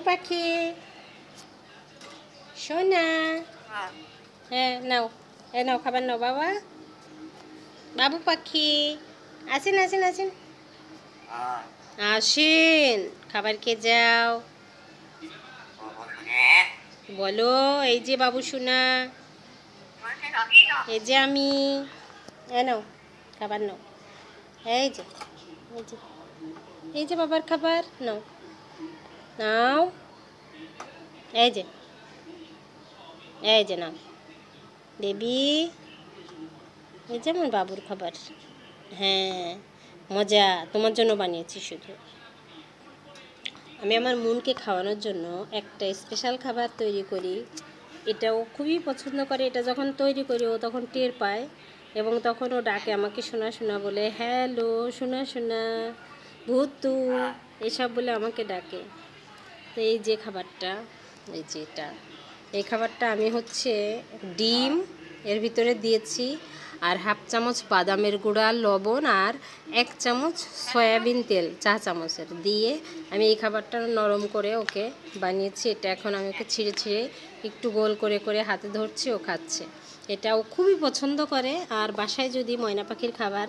পাখি সোনা। হ্যাঁ নাও, নাও খাবার নাও বাবা। বাবু পাখি আসেন আসেন আসেন আসেন, খাবার খেয়ে যাও। বলো এই যে বাবু সোনা, এই যে আমি। নাও খাবার নাও, এই যে এই যে এই যে বাবার খাবার নাও নাও, এই যে নাও বেবি, এই যে আমার বাবুর খাবার। হ্যাঁ মজা, তোমার জন্য বানিয়েছি শুধু। আমি আমার মনকে খাওয়ানোর জন্য একটা স্পেশাল খাবার তৈরি করি, এটাও খুবই পছন্দ করে। এটা যখন তৈরি করি ও তখন টের পায় এবং তখন ও ডাকে আমাকে সোনা সোনা বলে, হ্যালো সোনা সোনা ভূতু এসব বলে আমাকে ডাকে। তো এই যে খাবারটা, এই যে এই খাবারটা আমি হচ্ছে ডিম এর ভিতরে দিয়েছি, আর হাফ চামচ বাদামের গুঁড়া, লবণ আর 1 চামচ সয়াবিন তেল চা চামচের দিয়ে আমি এই খাবারটা নরম করে ওকে বানিয়েছি। এটা এখন আমি ওকে ছিঁড়ে ছিঁড়ে একটু গোল করে করে হাতে ধরছি, ও খাচ্ছে। এটাও খুবই পছন্দ করে। আর বাসায় যদি ময়না পাখির খাবার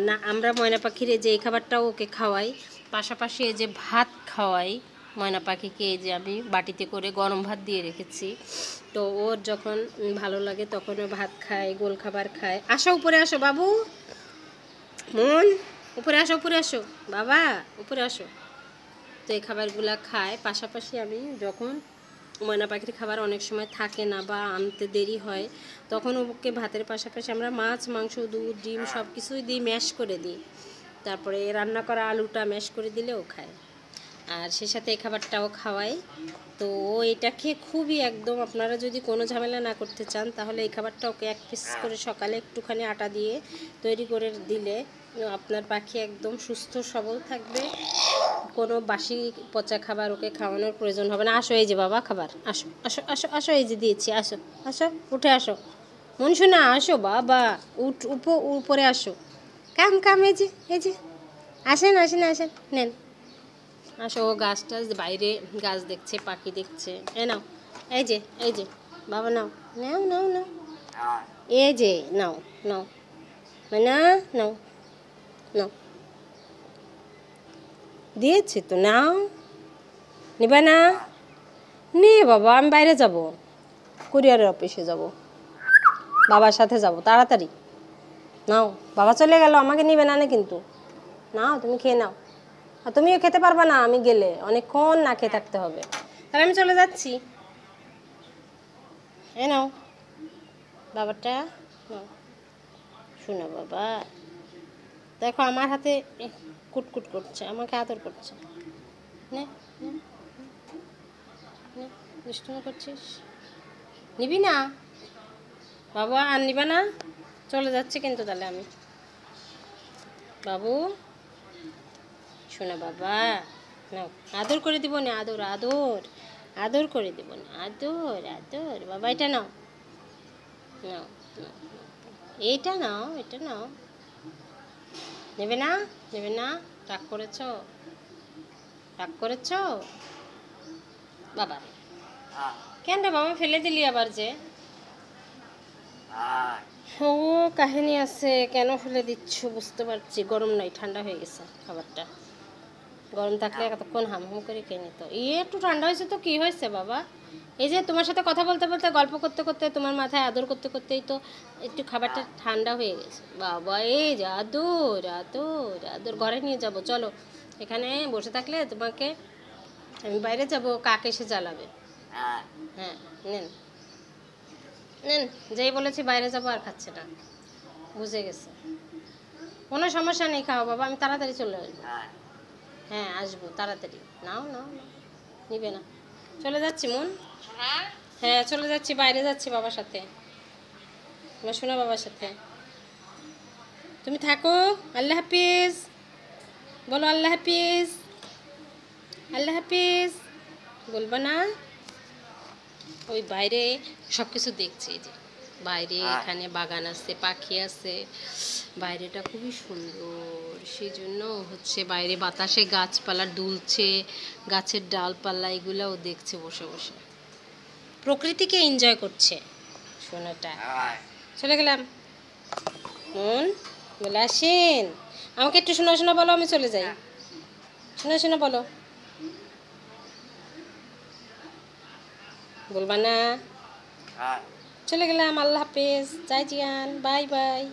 না, আমরা ময়না পাখির যে এই খাবারটাও ওকে খাওয়াই, পাশাপাশি এই যে ভাত খাওয়াই ময়না পাখিকে। এই যে আমি বাটিতে করে গরম ভাত দিয়ে রেখেছি, তো ওর যখন ভালো লাগে তখন ও ভাত খায়, গোল খাবার খায়। আসো উপরে আসো বাবু, মন উপরে আসো, উপরে আসো বাবা, উপরে আসো। তো এই খাবারগুলা খায়। পাশাপাশি আমি যখন ময়না পাখির খাবার অনেক সময় থাকে না বা আনতে দেরি হয়, তখন ওকে ভাতের পাশাপাশি আমরা মাছ, মাংস, দুধ, ডিম সব কিছুই দিই, ম্যাশ করে দিই। তারপরে রান্না করা আলুটা ম্যাশ করে দিলেও খায়, আর সে সাথে এই খাবারটাও খাওয়াই। তো ও এটা খেয়ে খুবই একদম, আপনারা যদি কোনো ঝামেলা না করতে চান তাহলে এই খাবারটা ওকে 1 পিস করে সকালে একটুখানি আটা দিয়ে তৈরি করে দিলে আপনার পাখি একদম সুস্থ সবল থাকবে। কোনো বাসি পচা খাবার ওকে খাওয়ানোর প্রয়োজন হবে না। আসো এই যে বাবা খাবার, আসো আসো আসো আসো, এই যে দিয়েছি, আসো আসো উঠে আসো মন শোনা, আসো বাবা, উপরে আসো, কাম কাম, এই যে আসেন আসেন আসেন, নেন আসো। ও গাছ টাছ বাইরে গাছ দেখছে, পাখি দেখছে। নাও এই যে বাবা, নাও নাও নাও নাও, এই যে নাও নাও না, নাও নাও, দিয়েছি তো, নাও নিবা না? নে বাবা, আমি বাইরে যাব, কুরিয়ারের অফিসে যাব, বাবার সাথে যাব তাড়াতাড়ি। নাও, বাবা চলে গেল, আমাকে নিবে না কিন্তু। নাও তুমি খেয়ে নাও, আর তুমিও খেতে পারবা না, আমি গেলে অনেকক্ষণ না খেয়ে থাকতে হবে। তাহলে আমি চলে যাচ্ছি। নাও বাবারটা নাও, শোনো বাবা, দেখো আমার হাতে কুটকুট করছে, আমাকে আদর করছে। নে দুষ্টুমি করছিস, নিবি না বাবা? আর নিবা না? চলে যাচ্ছে কিন্তু তাহলে আমি। বাবু শোনা বাবা, নাও আদর করে দিব না, আদর আদর আদর করে দিব না, আদর আদর বাবা। এটা নাও নাও, এইটা নাও, এটা নাও। নেবে না? নেবে না? রাগ করেছ? রাগ করেছ বাবা? কেন রে বাবা ফেলে দিলি আবার যে? ও কাহিনী আছে, কেন ফেলে দিচ্ছ বুঝতে পারছি। গরম নয়, ঠান্ডা হয়ে গেছে খাবারটা। গরম থাকলে এতক্ষণ হামহাম করে খেয়ে নিত। একটু ঠান্ডা হয়েছে তো কি হয়েছে বাবা? এই যে তোমার সাথে কথা বলতে বলতে, গল্প করতে করতে, তোমার মাথায় আদর করতে করতেই তো একটু খাবারটা ঠান্ডা হয়ে গেছে বাবা। এই যে আদর আদর আদর, ঘরে নিয়ে যাব চলো। এখানে বসে থাকলে তোমাকে, আমি বাইরে যাব, কাক এসে জ্বালাবে। হ্যাঁ নেন নেন, যেই বলেছি বাইরে যাবো আর খাচ্ছে না, বুঝে গেছে। কোনো সমস্যা নেই, খাও বাবা, আমি তাড়াতাড়ি চলে আসবো। হ্যাঁ আসবো তাড়াতাড়ি। নাও নাও নাও, নিবে না? চলে যাচ্ছি মন, হ্যাঁ চলে যাচ্ছি, বাইরে যাচ্ছি বাবার সাথে, আমার শোনা বাবার সাথে। তুমি থাকো, আল্লাহ হাফিজ বলো, আল্লাহ হাফিজ, আল্লাহ হাফিজ বলবা না? ওই বাইরে সব কিছু দেখছি, এই যে বাইরে এখানে বাগান আছে, পাখি আছে, বাইরেটা খুবই সুন্দর সেই জন্য হচ্ছে বাইরে বাতাসে গাছপালা দুলছে, গাছের ডালপালা এগুলোও দেখছে বসে বসে, প্রকৃতিকে এনজয় করছে সোনাটা। চলে গেলাম। মন বলে আসেন, আমাকে একটু শোনা শোনা বলো, আমি চলে যাই। শোনা শোনা বলো, বলবা না? চলে গেলাম, আল্লাহ হাফেজ, যাই জিয়ান, বাই বাই।